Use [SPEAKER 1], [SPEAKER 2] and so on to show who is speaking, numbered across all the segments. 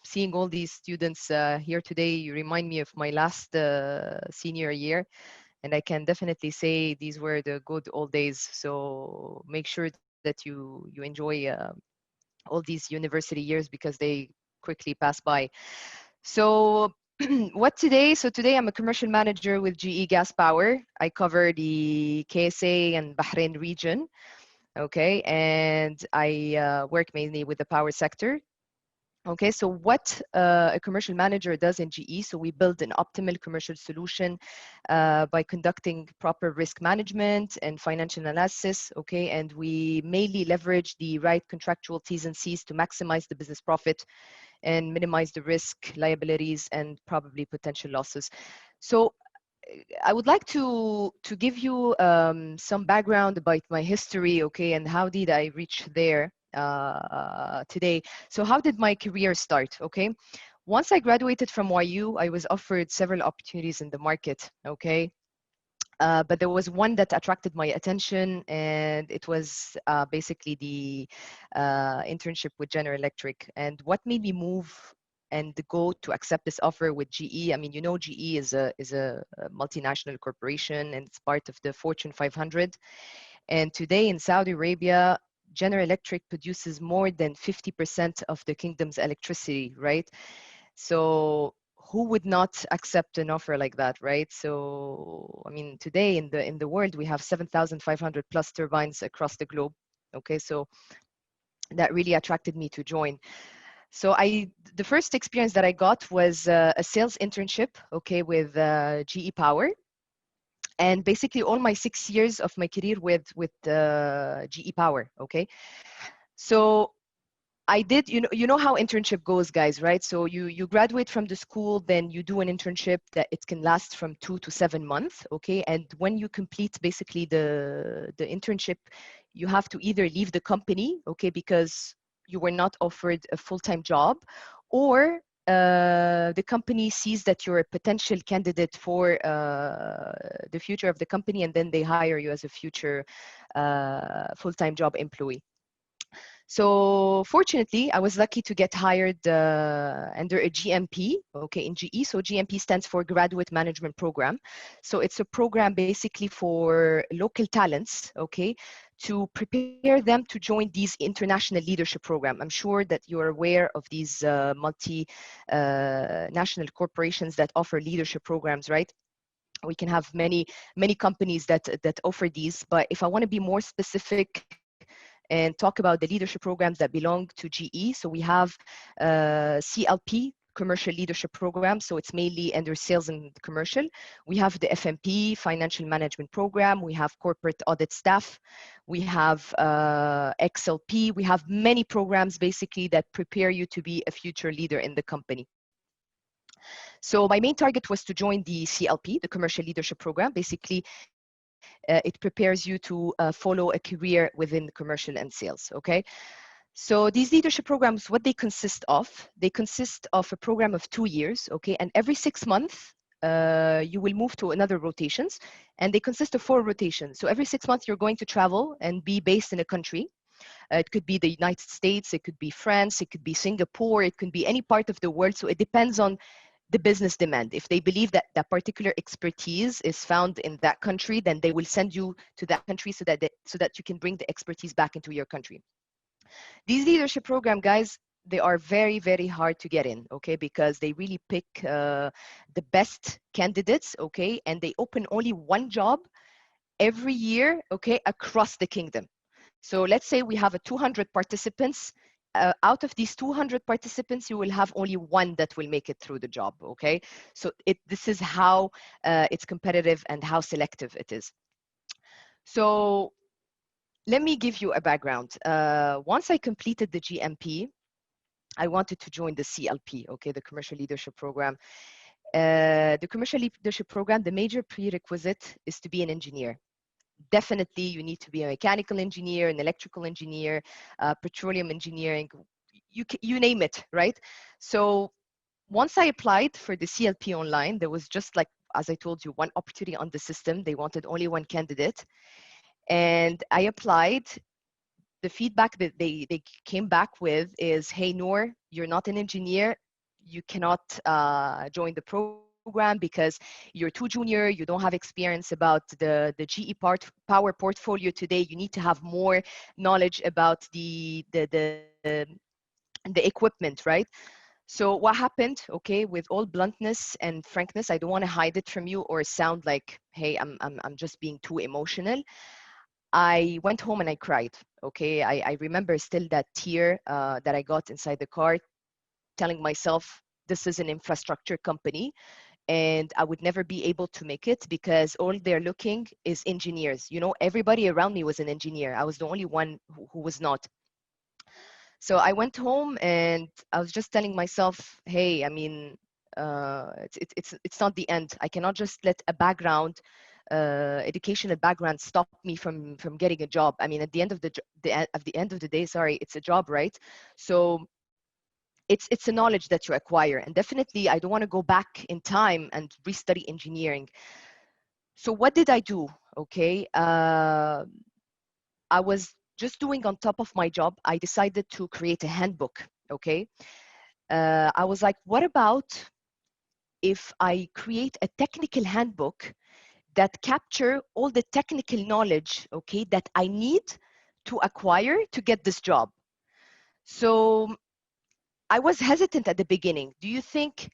[SPEAKER 1] seeing all these students here today, you remind me of my last senior year. And I can definitely say these were the good old days. So make sure that you enjoy all these university years because they quickly pass by. So what today? So today I'm a commercial manager with GE Gas Power. I cover the KSA and Bahrain region. Okay, and I work mainly with the power sector. Okay, so what a commercial manager does in GE, so we build an optimal commercial solution by conducting proper risk management and financial analysis, okay, and we mainly leverage the right contractual T's and C's to maximize the business profit and minimize the risk, liabilities, and probably potential losses. So I would like to give you some background about my history, okay, and how did I reach there today. So how did my career start, okay? Once I graduated from YU, I was offered several opportunities in the market, okay? But there was one that attracted my attention, and it was basically the internship with General Electric. And what made me move and go to accept this offer with GE? I mean, you know, GE is a multinational corporation, and it's part of the Fortune 500. And today in Saudi Arabia, General Electric produces more than 50% of the kingdom's electricity, right? So who would not accept an offer like that, right? So I mean, today in the world we have 7,500 plus turbines across the globe. Okay, so that really attracted me to join. So the first experience that I got was a sales internship, okay, with GE Power, and basically all my 6 years of my career with GE Power, okay. So I did, you know how internship goes, guys, right? So you graduate from the school, then you do an internship that it can last from 2 to 7 months, okay? And when you complete basically the internship, you have to either leave the company, okay, because you were not offered a full-time job, or the company sees that you're a potential candidate for the future of the company, and then they hire you as a future full-time job employee. So fortunately, I was lucky to get hired under a GMP, okay, in GE. So GMP stands for Graduate Management Program. So it's a program basically for local talents, okay, to prepare them to join these international leadership program. I'm sure that you're aware of these multi-national corporations that offer leadership programs, right? We can have many companies that offer these, but if I want to be more specific and talk about the leadership programs that belong to GE, so we have CLP, Commercial Leadership Program, so it's mainly under sales and commercial. We have the FMP, Financial Management Program. We have Corporate Audit Staff. We have XLP. We have many programs basically that prepare you to be a future leader in the company. So my main target was to join the CLP, the Commercial Leadership Program. Basically, it prepares you to follow a career within commercial and sales, okay? So these leadership programs, what they consist of? They consist of a program of 2 years, okay? And every 6 months, you will move to another rotations, and they consist of 4 rotations. So every 6 months, you're going to travel and be based in a country. It could be the United States, it could be France, it could be Singapore, it could be any part of the world. So it depends on the business demand. If they believe that that particular expertise is found in that country, then they will send you to that country so that you can bring the expertise back into your country. These leadership program, guys, they are very, very hard to get in, okay, because they really pick the best candidates, okay, and they open only one job every year, okay, across the kingdom. So let's say we have 200 participants. Out of these 200 participants, you will have only one that will make it through the job, okay? So this is how it's competitive and how selective it is. So let me give you a background. Once I completed the GMP, I wanted to join the CLP, okay, the Commercial Leadership Program. The Commercial Leadership Program, the major prerequisite is to be an engineer. Definitely, you need to be a mechanical engineer, an electrical engineer, petroleum engineering, you name it, right? So once I applied for the CLP online, there was just like, as I told you, one opportunity on the system. They wanted only one candidate. And I applied. the feedback that they came back with is, hey, Nour, you're not an engineer. You cannot join the program because you're too junior. You don't have experience about the GE power portfolio today. You need to have more knowledge about the equipment, right? So what happened, okay, with all bluntness and frankness, I don't want to hide it from you or sound like, hey, I'm just being too emotional. I went home and I cried. Okay, I remember still that tear that I got inside the car, telling myself this is an infrastructure company and I would never be able to make it because all they're looking is engineers. You know, everybody around me was an engineer. I was the only one who was not. So I went home and I was just telling myself, hey, I mean, it's not the end. I cannot just let a background, educational background, stop me from getting a job. I mean, at the end of the end of the day, sorry, it's a job, right? So it's a knowledge that you acquire, and definitely I don't want to go back in time and restudy engineering. So what did I do? Okay, I was just doing on top of my job. I decided to create a handbook. Okay, I was like, what about if I create a technical handbook that capture all the technical knowledge, okay, that I need to acquire to get this job? So I was hesitant at the beginning. Do you think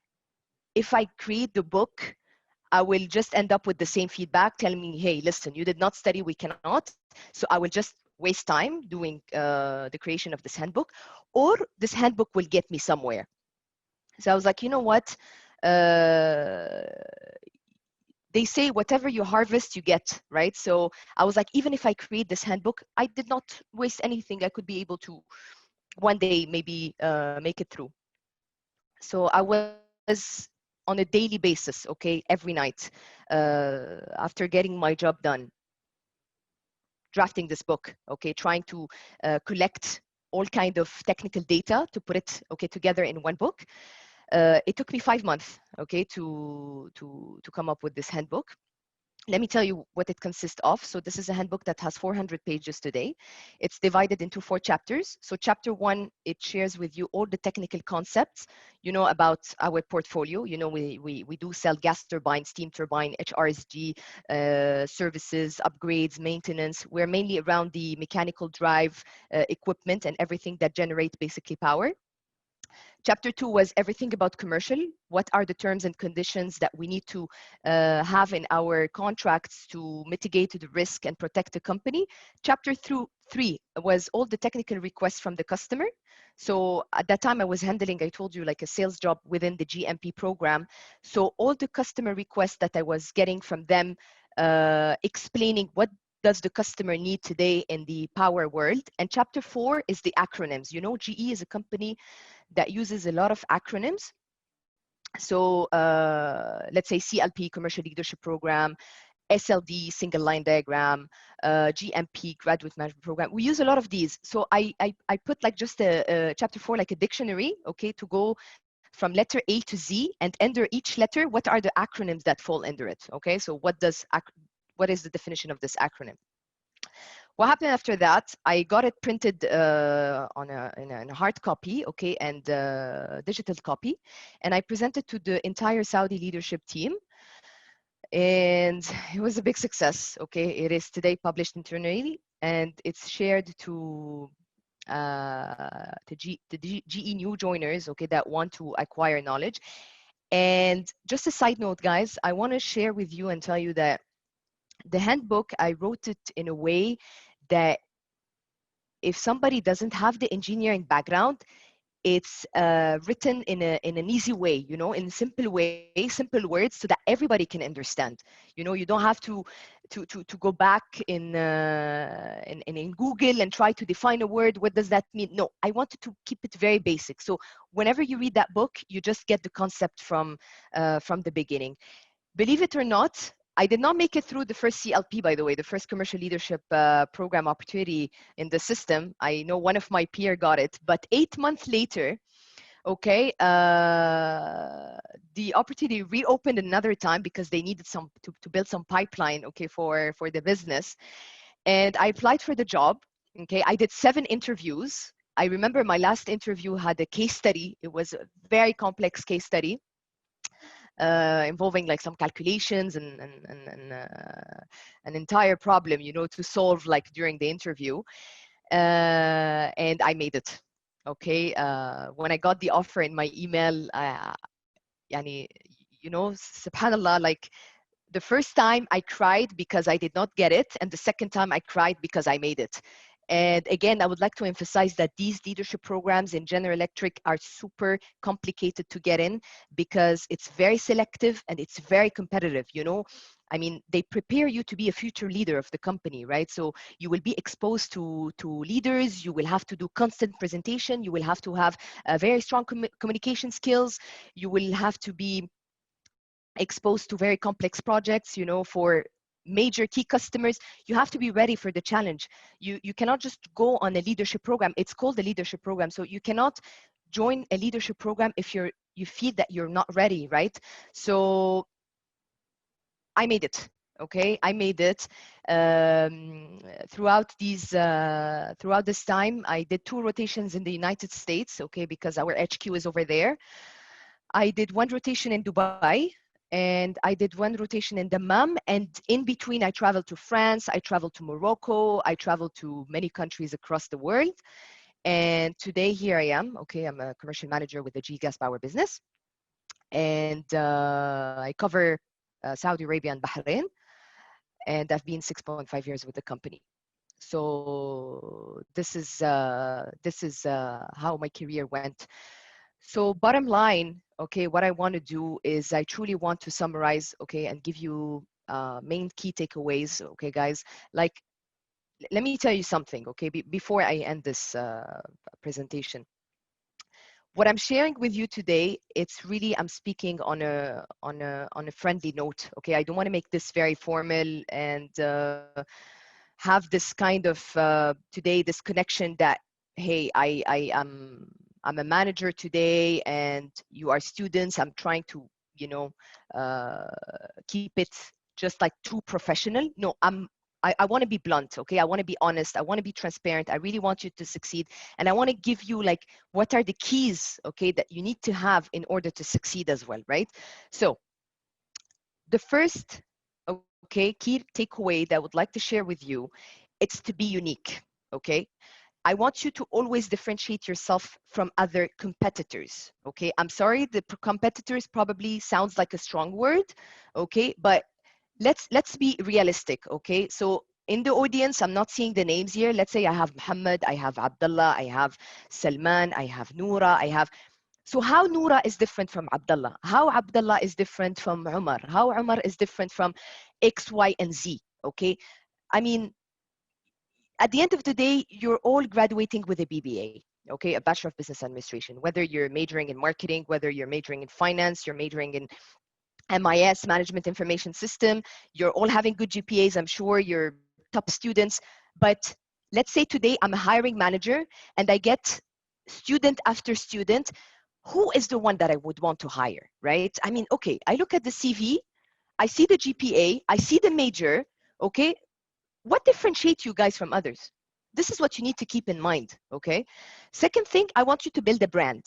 [SPEAKER 1] if I create the book, I will just end up with the same feedback telling me, hey, listen, you did not study, we cannot. So I will just waste time doing the creation of this handbook, or this handbook will get me somewhere. So I was like, you know what? Uh, they say whatever you harvest, you get, right? So I was like, even if I create this handbook, I did not waste anything. I could be able to one day maybe make it through. So I was on a daily basis, okay, every night, after getting my job done, drafting this book, okay, trying to collect all kind of technical data to put it, okay, together in one book. It took me 5 months, okay, to come up with this handbook. Let me tell you what it consists of. So this is a handbook that has 400 pages today. It's divided into 4 chapters. So chapter 1, it shares with you all the technical concepts, you know, about our portfolio. You know, we do sell gas turbine, steam turbine, HRSG services, upgrades, maintenance. We're mainly around the mechanical drive equipment and everything that generates basically power. Chapter 2 was everything about commercial. What are the terms and conditions that we need to have in our contracts to mitigate the risk and protect the company? Chapter 3 was all the technical requests from the customer. So at that time I was handling, I told you, like a sales job within the GMP program. So all the customer requests that I was getting from them, explaining what does the customer need today in the power world. And chapter 4 is the acronyms. You know, GE is a company that uses a lot of acronyms. So let's say CLP, Commercial Leadership Program, SLD, Single Line Diagram, GMP, Graduate Management Program. We use a lot of these. So I put like just a chapter 4, like a dictionary, okay, to go from letter A to Z, and under each letter, what are the acronyms that fall under it, okay? So what is the definition of this acronym? What happened after that? I got it printed in a hard copy, okay, and digital copy, and I presented to the entire Saudi leadership team, and it was a big success. Okay, it is today published internally, and it's shared to the GE new joiners, okay, that want to acquire knowledge. And just a side note, guys, I want to share with you and tell you that the handbook, I wrote it in a way that if somebody doesn't have the engineering background, it's written in an easy way, you know, in a simple way, simple words, so that everybody can understand. You know, you don't have to go back in Google and try to define a word. What does that mean? No, I wanted to keep it very basic. So whenever you read that book, you just get the concept from the beginning. Believe it or not, I did not make it through the first CLP, by the way, the first commercial leadership program opportunity in the system. I know one of my peer got it, but 8 months later, okay, the opportunity reopened another time because they needed to build some pipeline, okay, for the business. And I applied for the job. Okay, I did 7 interviews. I remember my last interview had a case study. It was a very complex case study involving like some calculations and an entire problem, you know, to solve like during the interview. And I made it. Okay, when I got the offer in my email, yani, you know, subhanallah, like the first time I cried because I did not get it, and the second time I cried because I made it. And again, I would like to emphasize that these leadership programs in General Electric are super complicated to get in because it's very selective and it's very competitive, you know. I mean, they prepare you to be a future leader of the company, right? So you will be exposed to leaders, you will have to do constant presentation, you will have to have very strong communication skills, you will have to be exposed to very complex projects, you know, for major key customers. You have to be ready for the challenge. You cannot just go on a leadership program. It's called a leadership program. So you cannot join a leadership program if you feel that you're not ready, right? So I made it. Okay, I made it. Throughout this time, I did 2 rotations in the United States. Okay, because our HQ is over there. I did 1 rotation in Dubai, and I did 1 rotation in Dammam, and in between I traveled to France, I traveled to Morocco, I traveled to many countries across the world. And today here I am. Okay, I'm a commercial manager with the G Gas Power business, and I cover Saudi Arabia and Bahrain, and I've been 6.5 years with the company. So this is how my career went. So bottom line, okay, what I want to do is I truly want to summarize, okay, and give you main key takeaways, okay, guys. Like, let me tell you something, okay, before I end this presentation. What I'm sharing with you today, it's really, I'm speaking on a friendly note, okay. I don't want to make this very formal and have this kind of today this connection that, hey, I am, I'm a manager today and you are students. I'm trying to, you know, keep it just like too professional. No, I want to be blunt, okay? I want to be honest. I want to be transparent. I really want you to succeed. And I want to give you like, what are the keys, okay, that you need to have in order to succeed as well, right? So the first, okay, key takeaway that I would like to share with you, it's to be unique, okay? I want you to always differentiate yourself from other competitors, okay? I'm sorry, the competitors probably sounds like a strong word, okay? But let's be realistic, okay? So in the audience, I'm not seeing the names here. Let's say I have Muhammad, I have Abdullah, I have Salman, I have Noura, I have... So how Noura is different from Abdullah? How Abdullah is different from Umar? How Umar is different from X, Y, and Z, okay? I mean, at the end of the day, you're all graduating with a BBA, okay, a Bachelor of Business Administration, whether you're majoring in marketing, whether you're majoring in finance, you're majoring in MIS, Management Information System, you're all having good GPAs, I'm sure you're top students. But let's say today I'm a hiring manager and I get student after student. Who is the one that I would want to hire, right? I mean, okay, I look at the CV, I see the GPA, I see the major, okay? What differentiates you guys from others? This is what you need to keep in mind, okay? Second thing, I want you to build a brand,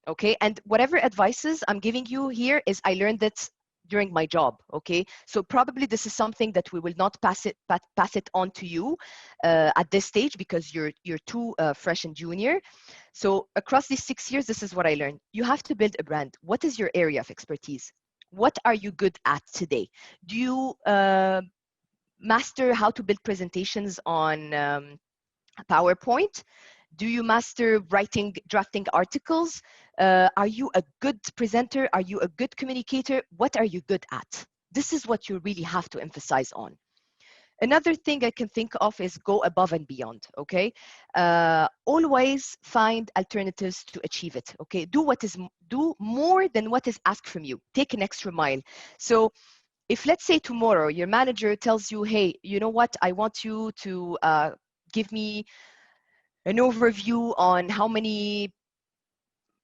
[SPEAKER 1] okay? And whatever advices I'm giving you here is I learned that during my job, okay? So probably this is something that we will not pass it on to you at this stage because you're too fresh and junior. So across these 6 years, this is what I learned. You have to build a brand. What is your area of expertise? What are you good at today? Do you master how to build presentations on PowerPoint? Do you master writing, drafting articles? Are you a good presenter? Are you a good communicator? What are you good at? This is what you really have to emphasize on. Another thing I can think of is go above and beyond, okay? Always find alternatives to achieve it, okay? Do more than what is asked from you. Take an extra mile. So if let's say tomorrow your manager tells you, hey, you know what, I want you to give me an overview on how many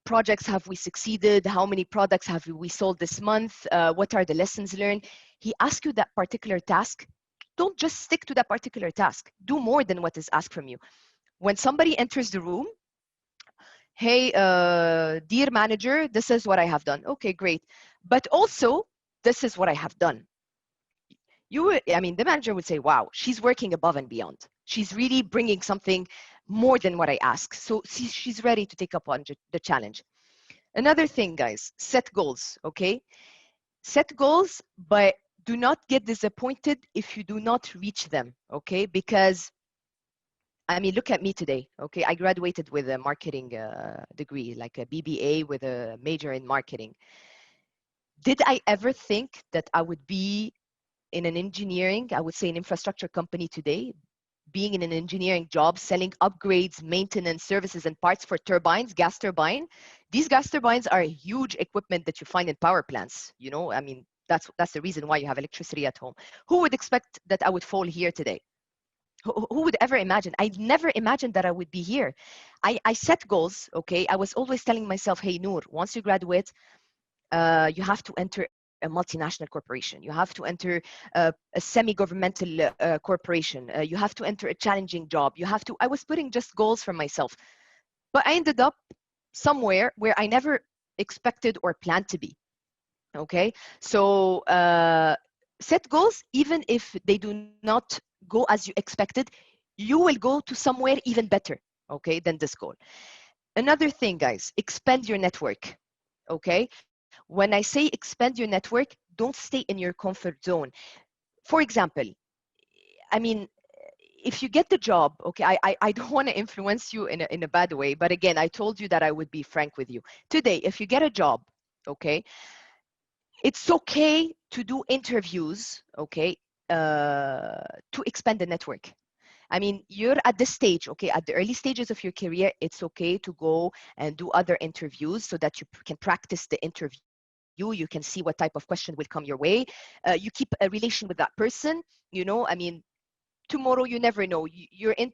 [SPEAKER 1] projects have we succeeded, how many products have we sold this month, what are the lessons learned. He asks you that particular task, don't just stick to that particular task. Do more than what is asked from you. When somebody enters the room, hey, dear manager, this is what I have done. Okay, great. But also, this is what I have done. The manager would say, wow, she's working above and beyond. She's really bringing something more than what I ask. So she's ready to take up on the challenge. Another thing, guys, set goals, okay? Set goals, but do not get disappointed if you do not reach them, okay? Because, look at me today, okay? I graduated with a marketing degree, like a BBA with a major in marketing. Did I ever think that I would be in an engineering, I would say an infrastructure company today, being in an engineering job, selling upgrades, maintenance services and parts for turbines, gas turbine? These gas turbines are huge equipment that you find in power plants. That's the reason why you have electricity at home. Who would expect that I would fall here today? Who would ever imagine? I never imagined that I would be here. I set goals, okay? I was always telling myself, hey, Nour, once you graduate, you have to enter a multinational corporation. You have to enter a semi-governmental corporation. You have to enter a challenging job. I was putting just goals for myself. But I ended up somewhere where I never expected or planned to be. Okay? So set goals, even if they do not go as you expected, you will go to somewhere even better, okay, than this goal. Another thing, guys, expand your network. Okay? When I say expand your network, don't stay in your comfort zone. For example, if you get the job, okay, I don't want to influence you in a bad way, but again, I told you that I would be frank with you. Today, if you get a job, okay, it's okay to do interviews, okay, to expand the network. You're at this stage, okay, at the early stages of your career, it's okay to go and do other interviews so that you can practice the interview. You can see what type of question will come your way. You keep a relation with that person, tomorrow you never know.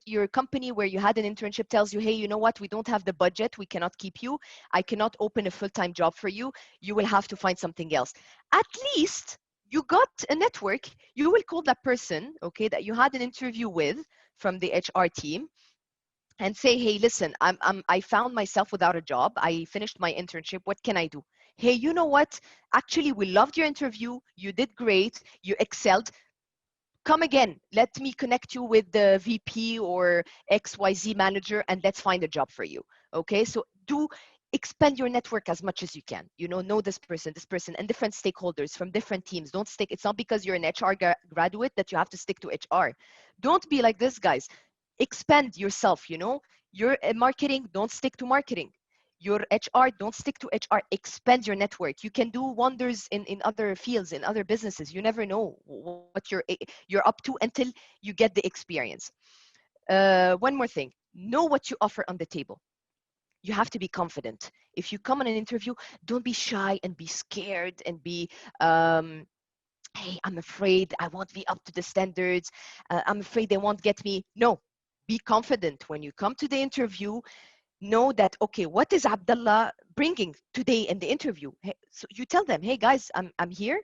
[SPEAKER 1] Your company where you had an internship tells you, hey, you know what, we don't have the budget, we cannot keep you, I cannot open a full-time job for you, you will have to find something else. At least you got a network. You will call that person, okay, that you had an interview with from the HR team, and say, hey, listen, I found myself without a job, I finished my internship, what can I do? Hey, you know what, actually we loved your interview, you did great, you excelled, come again, let me connect you with the VP or XYZ manager and let's find a job for you. Okay, so do expand your network as much as you can. Know this person, and different stakeholders from different teams. Don't stick, it's not because you're an HR graduate that you have to stick to HR. Don't be like this, guys. Expand yourself, you're in marketing, don't stick to marketing. Your HR, don't stick to HR, expand your network. You can do wonders in other fields, in other businesses. You never know what you're up to until you get the experience. One more thing, know what you offer on the table. You have to be confident. If you come on an interview, don't be shy and be scared and be, hey, I'm afraid I won't be up to the standards. I'm afraid they won't get me. No, be confident. When you come to the interview, know that, okay, what is Abdullah bringing today in the interview? Hey, so you tell them, hey guys, I'm here.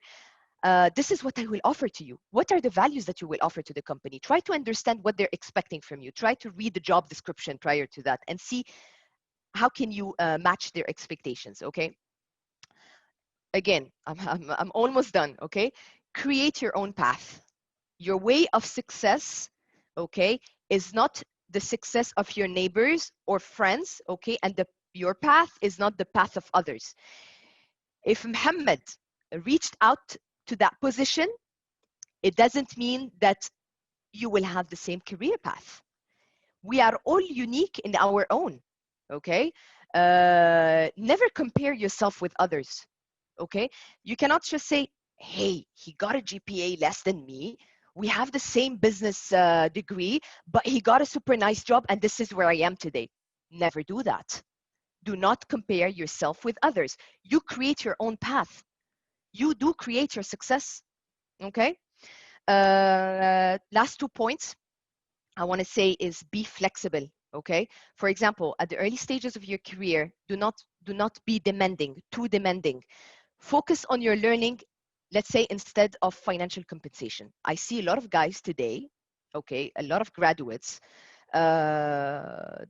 [SPEAKER 1] This is what I will offer to you. What are the values that you will offer to the company? Try to understand what they're expecting from you. Try to read the job description prior to that and see how can you match their expectations, okay? Again, I'm almost done, okay? Create your own path. Your way of success, okay, is not the success of your neighbors or friends, okay? And your path is not the path of others. If Muhammad reached out to that position, it doesn't mean that you will have the same career path. We are all unique in our own, okay? Never compare yourself with others, okay? You cannot just say, hey, he got a GPA less than me, we have the same business degree, but he got a super nice job and this is where I am today. Never do that. Do not compare yourself with others. You create your own path. You do create your success, okay? Last 2 points I want to say is be flexible, okay? For example, at the early stages of your career, do not be demanding, too demanding. Focus on your learning let's say instead of financial compensation. I see a lot of guys today, okay, a lot of graduates, uh,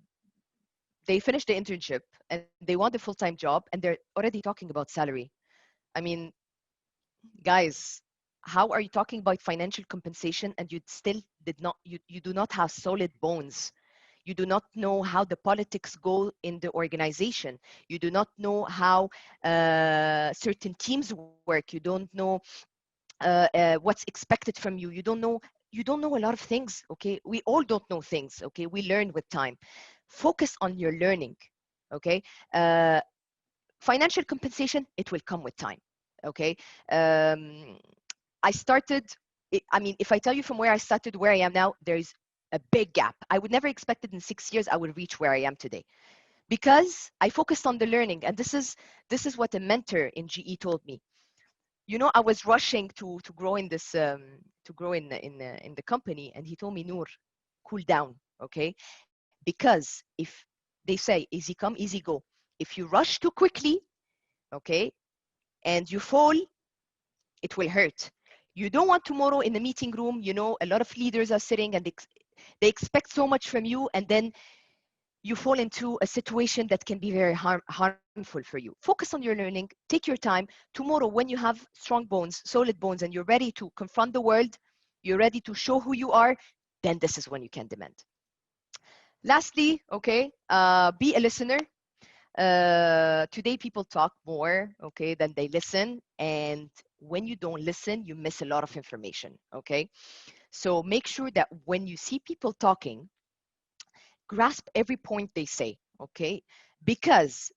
[SPEAKER 1] they finish the internship and they want a full-time job and they're already talking about salary. I mean, guys, how are you talking about financial compensation and you still you do not have solid bones? You do not know how the politics go in the organization. You do not know how certain teams work. You don't know what's expected from you. You don't know a lot of things. Okay, we all don't know things. Okay, we learn with time. Focus on your learning. Okay, uh, financial compensation, it will come with time. Okay, um, I started. I mean, if I tell you from where I started, where I am now, there is a big gap. I would never expect it in 6 years I would reach where I am today because I focused on the learning, and this is what a mentor in GE told me. You know, I was rushing to grow in this to grow in the company, and he told me, Nour, cool down, okay? Because if they say easy come, easy go, if you rush too quickly, okay, and you fall, it will hurt. You don't want tomorrow in the meeting room, you know, a lot of leaders are sitting and they expect so much from you, and then you fall into a situation that can be very harmful for you. Focus on your learning, take your time. Tomorrow, when you have strong bones, solid bones, and you're ready to confront the world, you're ready to show who you are, then this is when you can demand. Lastly, okay, be a listener. Today, people talk more, okay, than they listen. And when you don't listen, you miss a lot of information, okay? So make sure that when you see people talking, grasp every point they say, okay? Because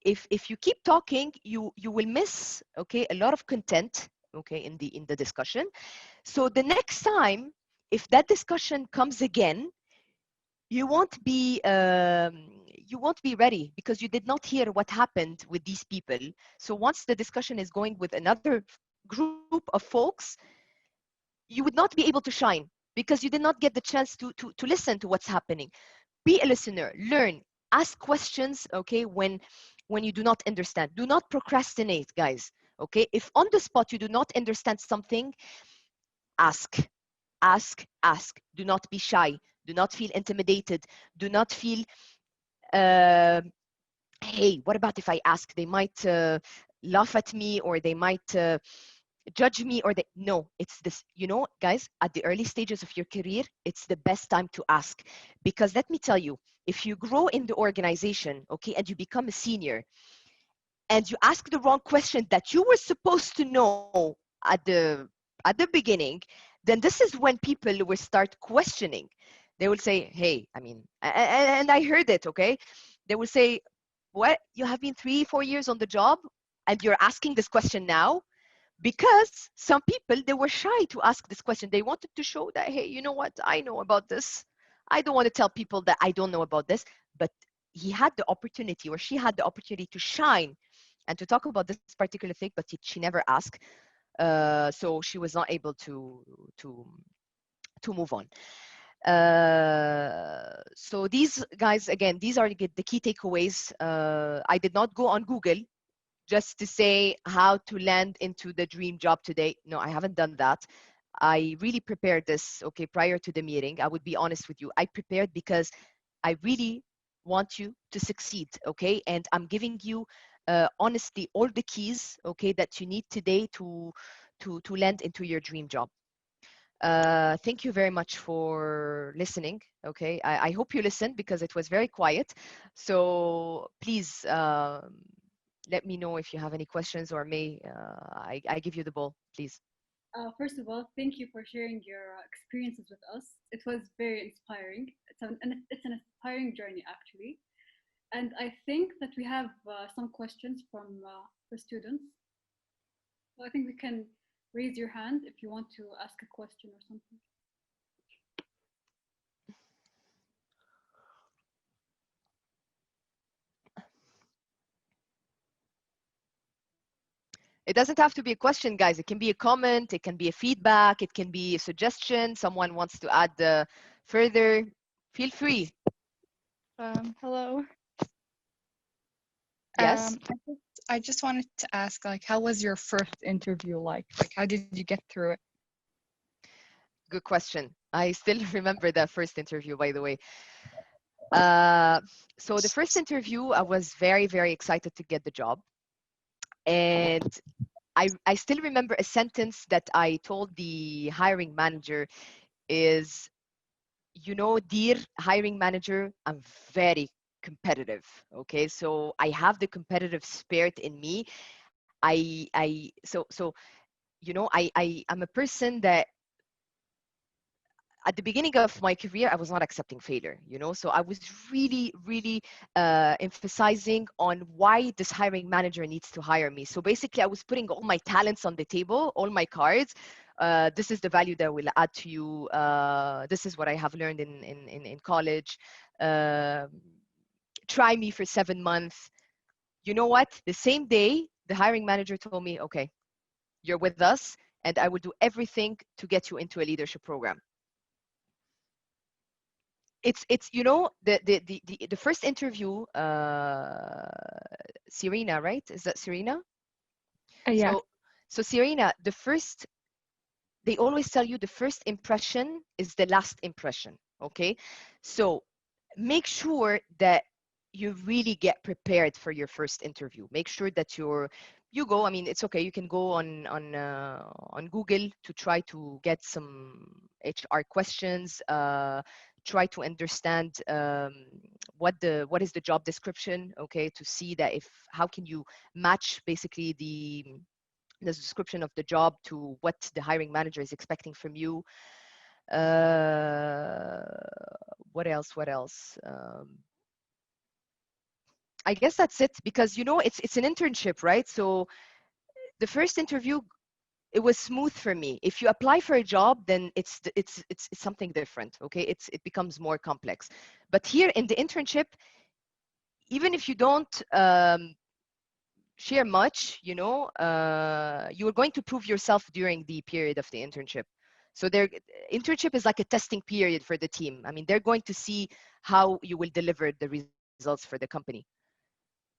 [SPEAKER 1] if you keep talking, you will miss, okay, a lot of content, okay, in the discussion. So the next time, if that discussion comes again, you won't be ready because you did not hear what happened with these people. So once the discussion is going with another group of folks, you would not be able to shine because you did not get the chance to listen to what's happening. Be a listener, learn, ask questions, okay, when you do not understand. Do not procrastinate, guys, okay? If on the spot you do not understand something, ask, ask. Do not be shy. Do not feel intimidated. Do not feel, uh, hey, what about if I ask? They might laugh at me, or they might judge me, or they, no, it's this, you know, guys, at the early stages of your career, it's the best time to ask. Because let me tell you, if you grow in the organization, okay, and you become a senior, and you ask the wrong question that you were supposed to know at the beginning, then this is when people will start questioning. They will say, hey, I mean, and I heard it, okay, they will say, what, you have been 3 4 years on the job and you're asking this question now? Because some people, they were shy to ask this question. They wanted to show that, hey, you know what, I know about this. I don't want to tell people that I don't know about this. But he had the opportunity, or she had the opportunity, to shine and to talk about this particular thing, but she never asked. So she was not able to to move on. So these guys, again, these are the key takeaways. I did not go on Google just to say how to land into the dream job today. No, I haven't done that. I really prepared this, okay, prior to the meeting. I would be honest with you. I prepared because I really want you to succeed, okay? And I'm giving you, honestly, all the keys, okay, that you need today to land into your dream job. Thank you very much for listening. Okay, I hope you listened because it was very quiet. So please let me know if you have any questions, or may I give you the ball, please.
[SPEAKER 2] First of all, thank you for sharing your experiences with us. It was very inspiring. It's an inspiring journey, actually. And I think that we have some questions from the students. So I think we can raise your hand if you want to ask a question or something.
[SPEAKER 1] It doesn't have to be a question, guys. It can be a comment, it can be a feedback, it can be a suggestion. Someone wants to add further. Feel free.
[SPEAKER 3] Hello.
[SPEAKER 1] Yes.
[SPEAKER 3] I just I just wanted to ask, like, how was your first interview like? Like, how did you get through it?
[SPEAKER 1] Good question. I still remember that first interview, by the way. Uh, so the first interview, I was very, very excited to get the job. And I still remember a sentence that I told the hiring manager is, you know, dear hiring manager, I'm very competitive. Okay. So I have the competitive spirit in me. So, you know, I'm a person that at the beginning of my career, I was not accepting failure, you know, so I was really, really emphasizing on why this hiring manager needs to hire me. So basically, I was putting all my talents on the table, all my cards. This is the value that I will add to you. This is what I have learned in college. Uh, Try me for 7 months. You know what? The same day, the hiring manager told me, okay, you're with us, and I will do everything to get you into a leadership program. It's you know the first interview, Serena, right? Is that Serena?
[SPEAKER 3] Yeah.
[SPEAKER 1] So Serena, they always tell you the first impression is the last impression. Okay, so make sure that you really get prepared for your first interview. Make sure that you go. I mean, it's okay. You can go on Google to try to get some HR questions. Try to understand what is the job description. Okay, to see that if how can you match basically the description of the job to what the hiring manager is expecting from you. Uh, what else? What else? I guess that's it, because you know it's an internship, right? So the first interview, it was smooth for me. If you apply for a job, then it's something different. Okay, it becomes more complex. But here in the internship, even if you don't share much, you know, you are going to prove yourself during the period of the internship. So their internship is like a testing period for the team. I mean, they're going to see how you will deliver the results for the company.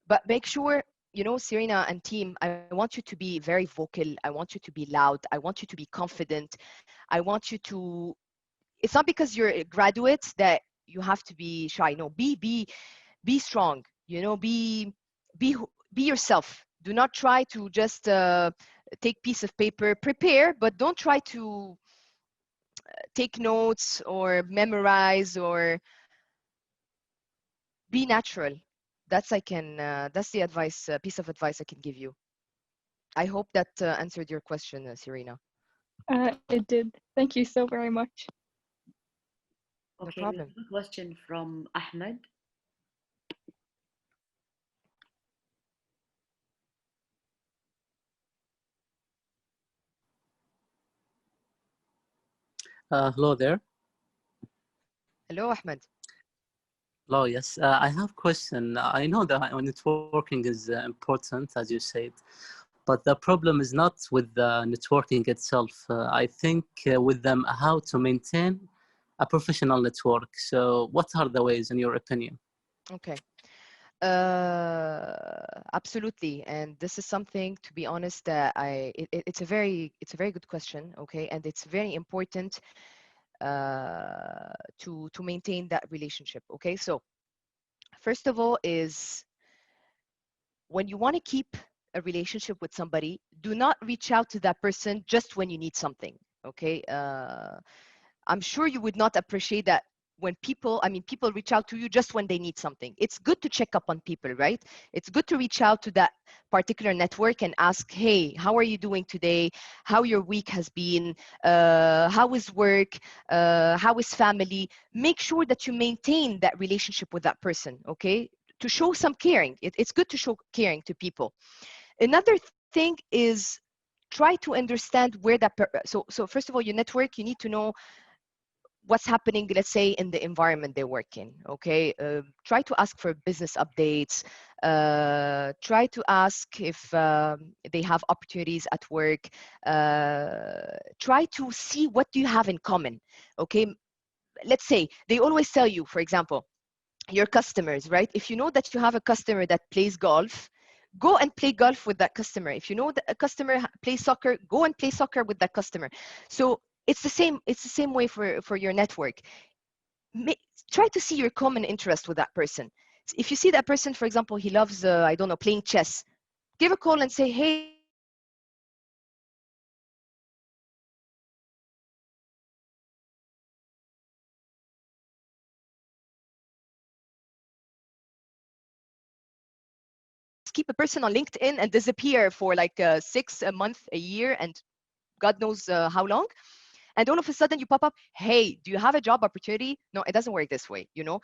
[SPEAKER 1] But make sure, you know, Serena and team, I want you to be very vocal. I want you to be loud. I want you to be confident. I want you to, it's not because you're a graduate that you have to be shy. No, be strong, you know, be be yourself. Do not try to just take piece of paper, prepare, but don't try to take notes or memorize, or be natural. That's the advice, piece of advice I can give you. I hope that answered your question, Serena.
[SPEAKER 3] It did. Thank you so very much.
[SPEAKER 1] No
[SPEAKER 4] Okay, we
[SPEAKER 1] problem.
[SPEAKER 4] have a question from Ahmed.
[SPEAKER 5] Hello there.
[SPEAKER 1] Hello, Ahmed.
[SPEAKER 5] Hello, yes. I have a question. I know that networking is important, as you said, but the problem is not with the networking itself. I think with them how to maintain a professional network. So what are the ways, in your opinion?
[SPEAKER 1] Okay. Absolutely, and this is something, to be honest, that it's a very good question. Okay, and it's very important to maintain that relationship. Okay, so first of all is, when you want to keep a relationship with somebody, do not reach out to that person just when you need something. Okay, I'm sure you would not appreciate that when people reach out to you just when they need something. It's good to check up on people, right? It's good to reach out to that particular network and ask, hey, how are you doing today? How your week has been? How is work? How is family? Make sure that you maintain that relationship with that person, okay? To show some caring. It's good to show caring to people. Another thing is, try to understand where so first of all, your network, you need to know what's happening, let's say, in the environment they work in. Okay, try to ask for business updates. Try to ask if they have opportunities at work. Try to see what do you have in common. Okay, let's say they always tell you, for example, your customers, right? If you know that you have a customer that plays golf, Go and play golf with that customer. If you know that a customer plays soccer, go and play soccer with that customer. So it's the same way for your network. Try to see your common interest with that person. If you see that person, for example, he loves I don't know, playing chess, give a call and say, hey, I want to schedule 30 minutes with you. Just keep a person on LinkedIn and disappear for like 6 months, a year, and God knows how long. And all of a sudden you pop up, hey, do you have a job opportunity? No, it doesn't work this way, you know.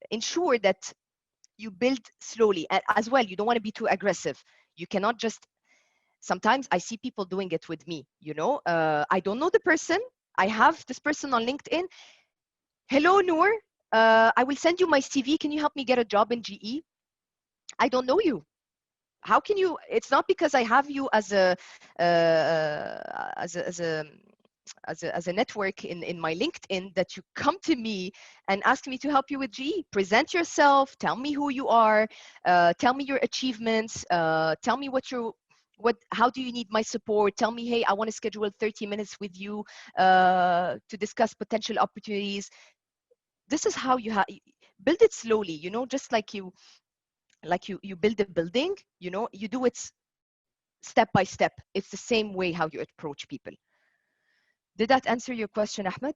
[SPEAKER 1] Ensure that you build slowly. As well, you don't want to be too aggressive. You cannot just, sometimes I see people doing it with me, you know. I don't know the person. I have this person on LinkedIn. Hello, Nour. I will send you my CV. Can you help me get a job in GE? I don't know you. How can you? It's not because I have you as a as a network in my LinkedIn that you come to me and ask me to help you with GE. Present yourself. Tell me who you are. Tell me your achievements. Tell me how do you need my support? Tell me, hey, I want to schedule 30 minutes with you to discuss potential opportunities. This is how you build it slowly, you know, just like you build a building, you know, you do it step by step. It's the same way how you approach people. Did that answer your question, Ahmed?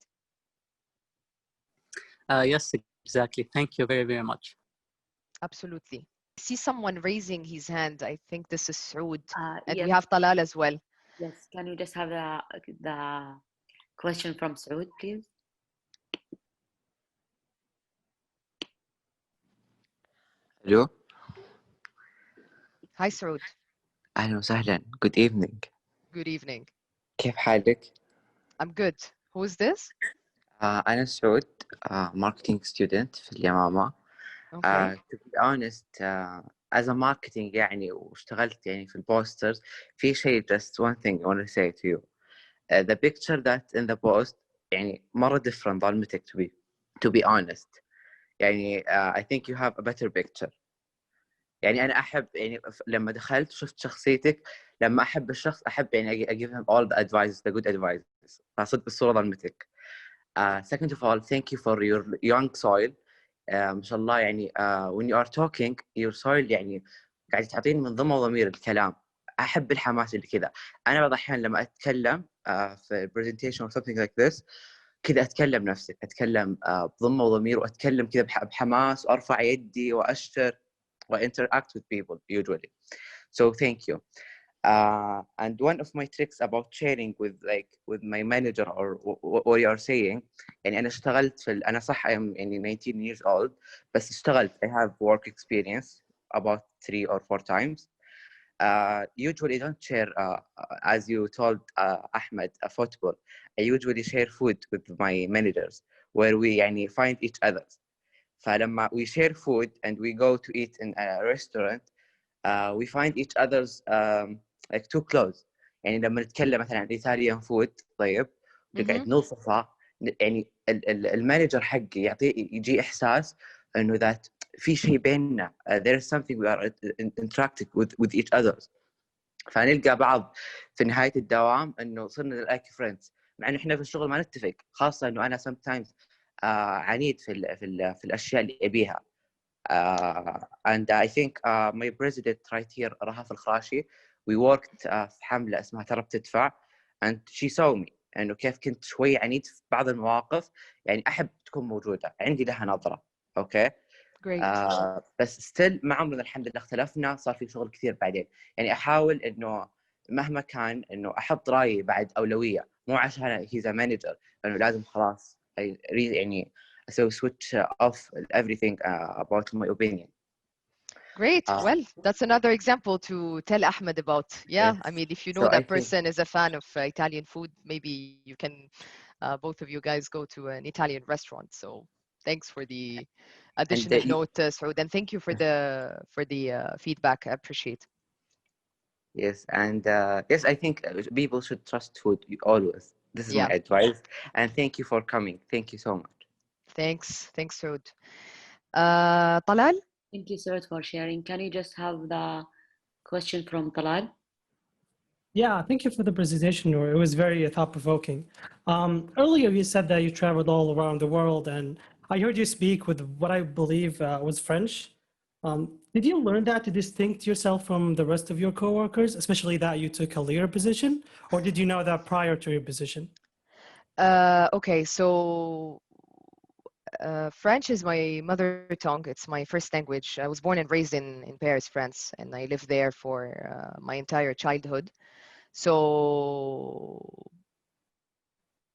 [SPEAKER 5] Yes, exactly. Thank you very, very much.
[SPEAKER 1] Absolutely. I see someone raising his hand. I think this is Saud. And
[SPEAKER 4] yes.
[SPEAKER 1] we have Talal as well.
[SPEAKER 4] Yes, can we just have the question from Saud, please?
[SPEAKER 6] Hello.
[SPEAKER 1] Hi, Saud.
[SPEAKER 6] أهلا وسهلا. Good evening.
[SPEAKER 1] Good evening.
[SPEAKER 6] كيف حالك؟
[SPEAKER 1] I'm good. Who is this?
[SPEAKER 6] أنا سعود, marketing student في اليمامة.
[SPEAKER 1] Okay.
[SPEAKER 6] To be honest, as a marketing يعني واشتغلت يعني في البوسترز, في شيء just one thing I want to say to you. The picture that in the post يعني مرة different ظلمتك to be honest. يعني I think you have a better picture. يعني أنا أحب يعني لما دخلت شفت شخصيتك, لما أحب الشخص أحب يعني I give him all the advice, the good advice. فصدق الصورة ظلمتك. Second of all, thank you for your young soil. ما شاء الله يعني when you are talking your soil يعني قاعد تعطيني منظمة وضمير الكلام. أحب الحماس اللي كذا. أنا بعض الأحيان لما أتكلم في presentation or something like this كذا أتكلم نفسي, أتكلم بضمة وضمير وأتكلم كذا بحماس وأرفع يدي وأشتر وinteract with people usually. So thank you. And one of my tricks about sharing with my manager or what you are saying, يعني أنا اشتغلت أنا صح I am يعني 19 years old, بس اشتغلت I have work experience about 3 or 4 times. Usually don't share as you told Ahmed football. I usually share food with my managers where we يعني find each other. فلما we share food and we go to eat in a restaurant, we find each other's like too close. يعني لما نتكلم مثلا عن Italian food طيب نقعد نوصفها, يعني المانجر حقي يجي إحساس إنه ذات في شيء بيننا, there is something we are interacting with each others. فنلقى بعض في نهاية الدوام إنه صرنا like friends, مع إنه إحنا في الشغل ما نتفق, خاصة إنه أنا sometimes عنيد في الأشياء اللي أبيها. And I think my president right here رهف الخراشي, we worked في حملة اسمها ترى بتدفع, and she saw me إنه كيف كنت شوي عنيد في بعض المواقف, يعني أحب تكون موجودة, عندي لها نظرة. أوكي.
[SPEAKER 1] Great.
[SPEAKER 6] بس still ما عمرنا الحمد لله اختلفنا, صار في شغل كثير بعدين. يعني أحاول إنه مهما كان إنه أحط رأيي بعد أولوية, مو عشان he's a manager إنه لازم خلاص يعني أسوي switch off everything about my opinion.
[SPEAKER 1] Great. Well, that's another example to tell Ahmed about. Yeah,
[SPEAKER 6] Yes.
[SPEAKER 1] I mean, if you
[SPEAKER 6] So
[SPEAKER 1] know
[SPEAKER 6] I
[SPEAKER 1] that
[SPEAKER 6] think,
[SPEAKER 1] person is a fan of Italian food, maybe you can, both of you guys go to an Italian restaurant. So thanks for the additional note, Saud, and thank you for the feedback. I appreciate.
[SPEAKER 6] yes, and yes, I think people should trust food always. This is my
[SPEAKER 1] Yeah.
[SPEAKER 6] advice, and thank you for coming. Thank you so much.
[SPEAKER 1] Thanks, Saud. Talal,
[SPEAKER 4] Thank you, sir, for sharing. Can you just have the question from Talal?
[SPEAKER 7] Yeah, thank you for the presentation, Nour. It was very thought-provoking. Earlier, you said that you traveled all around the world, and I heard you speak with what I believe was French. Did you learn that to distinct yourself from the rest of your coworkers, especially that you took a leader position, or did you know that prior to your position?
[SPEAKER 1] Okay, so French is my mother tongue. It's my first language. I was born and raised in Paris, France, and I lived there for my entire childhood. So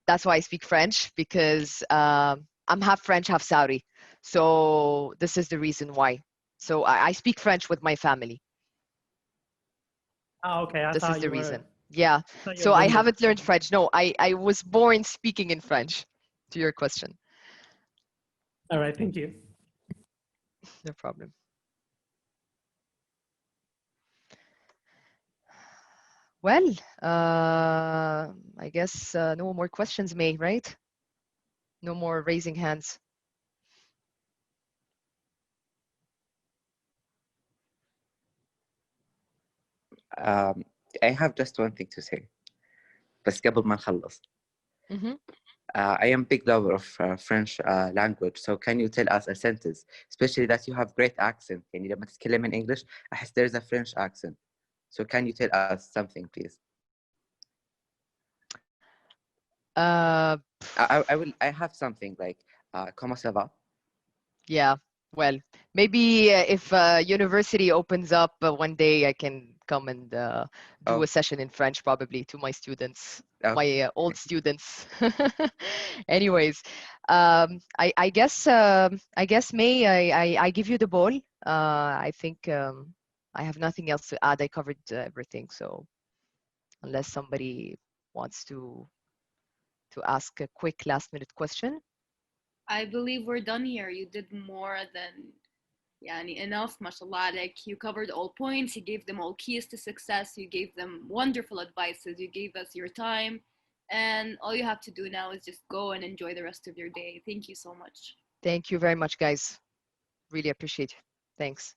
[SPEAKER 1] that's why I speak French, because I'm half French, half Saudi. So this is the reason why. So I speak French with my family.
[SPEAKER 7] Oh, okay.
[SPEAKER 1] This is the
[SPEAKER 7] I
[SPEAKER 1] reason. Yeah.
[SPEAKER 7] thought you
[SPEAKER 1] So
[SPEAKER 7] were
[SPEAKER 1] I
[SPEAKER 7] limited.
[SPEAKER 1] haven't learned French. No, I was born speaking in French, to your question.
[SPEAKER 7] All right, thank you.
[SPEAKER 1] No problem. Well, I guess no more questions, May, right? No more raising hands.
[SPEAKER 6] I have just one thing to say بس قبل ما نخلص.
[SPEAKER 1] Mm-hmm.
[SPEAKER 6] I am big lover of French language, so can you tell us a sentence, especially that you have great accent. يعني لما تتكلم in English أحس there's a French accent. So can you tell us something, please? I have something like comment ça va?
[SPEAKER 1] Yeah, well, maybe if university opens up one day, I can come and do a session in French, probably, to my students, my old students. Anyways, I guess May, I give you the ball. I think I have nothing else to add. I covered everything. So unless somebody wants to ask a quick last-minute question.
[SPEAKER 2] I believe we're done here. You did more than enough, mashallah. Like, you covered all points, you gave them all keys to success, you gave them wonderful advices, you gave us your time, and all you have to do now is just go and enjoy the rest of your day. Thank you so much.
[SPEAKER 1] Thank you very much, guys. Really appreciate it. Thanks.